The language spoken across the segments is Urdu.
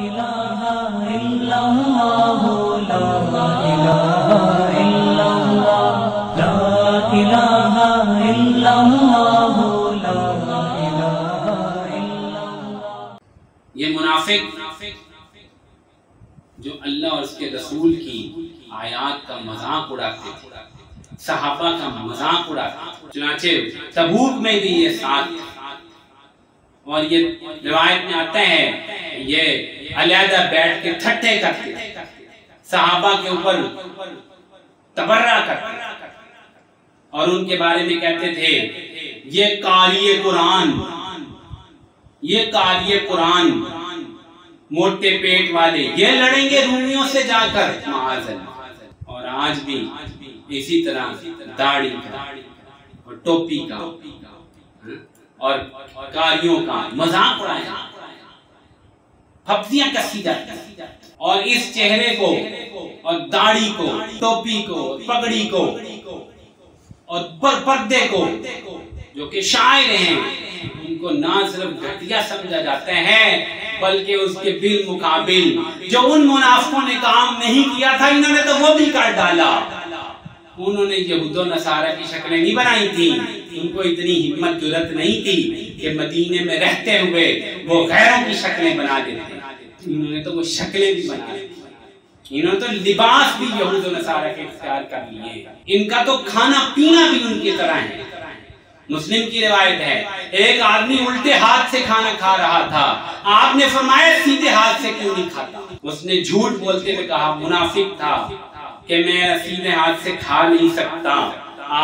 الہ الا اللہ لا الہ الا اللہ لا الہ الا اللہ لا الہ الا اللہ۔ یہ منافق جو اللہ اور اس کے رسول کی آیات کا مذاق اڑاتے تھے، صحابہ کا مذاق اڑاتے، چنانچہ تبوک میں بھی یہ ساتھ، اور یہ روایت میں آتا ہے یہ علیحدہ بیٹھ کے ٹھٹھے کرتے، صحابہ کے اوپر تبرہ کرتے، اور ان کے بارے میں کہتے تھے یہ قاری قرآن، یہ قاری قرآن، موٹے پیٹ والے، یہ لڑیں گے رومیوں سے جا کر معاذ اللہ۔ اور آج بھی اسی طرح داڑھی کا اور ٹوپی کا اور قاریوں کا مذاق اڑایا، پھپتیاں کسی جاتی، اور اس چہرے کو اور داڑھی کو، ٹوپی کو، پگڑی کو اور پردے کو جو کہ شاعر ہیں، ان کو نہ صرف گھٹیا سمجھا جاتا ہے بلکہ اس کے بالمقابل جو ان منافقوں نے کام نہیں کیا تھا انہوں نے تو وہ بھی کر ڈالا۔ انہوں نے یہود و نصارہ کی شکلیں نہیں بنائی تھی، ان کو اتنی ہمت جرت نہیں تھی کہ مدینے میں رہتے ہوئے وہ غیروں کی شکلیں بنا دیتے، انہوں نے تو وہ شکلیں بھی بنا دی، انہوں نے تو لباس بھی یہود و نصارہ کے اختیار کر لیے، ان کا تو کھانا پینا بھی ان کی طرح ہے۔ مسلم کی روایت ہے ایک آدمی الٹے ہاتھ سے کھانا کھا رہا تھا، آپ نے فرمایا سیدھے ہاتھ سے کیوں نہیں کھاتا؟ اس نے جھوٹ بولتے ہوئے کہا، منافق تھا کہ میں سیدھے ہاتھ سے کھا نہیں سکتا،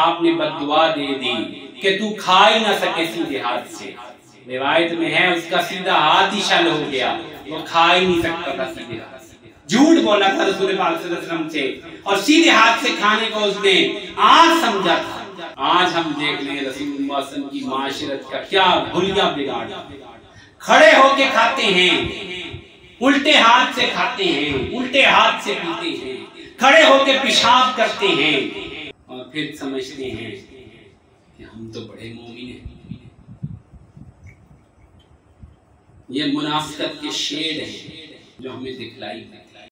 آپ نے بد دعا دے دی کہ تو کھا ہی نہ سکے سیدھے ہاتھ سے۔ روایت میں ہے اس کا سیدھا ہاتھ ہی شل ہو گیا، وہ کھا ہی نہیں سکتا تھا سیدھے ہاتھ سے، جھوٹ بولا تھا رسول پاک صلی اللہ علیہ وسلم سے، اور سیدھے ہاتھ سے کھانے کو اس نے آج سمجھا تھا۔ آج ہم دیکھ لیں رسول اللہ صلی اللہ علیہ وسلم کی معاشرت کا کیا بھولیا بگاڑ، کھڑے ہو کے کھاتے ہیں، الٹے ہاتھ سے کھاتے ہیں، الٹے ہاتھ سے پیتے ہیں، کھڑے ہو کے پیشاب کرتے ہیں، اور پھر سمجھتے ہیں کہ ہم تو بڑے مومن ہیں۔ یہ منافقت کے شیڈ ہیں جو ہمیں دکھلائی ہے۔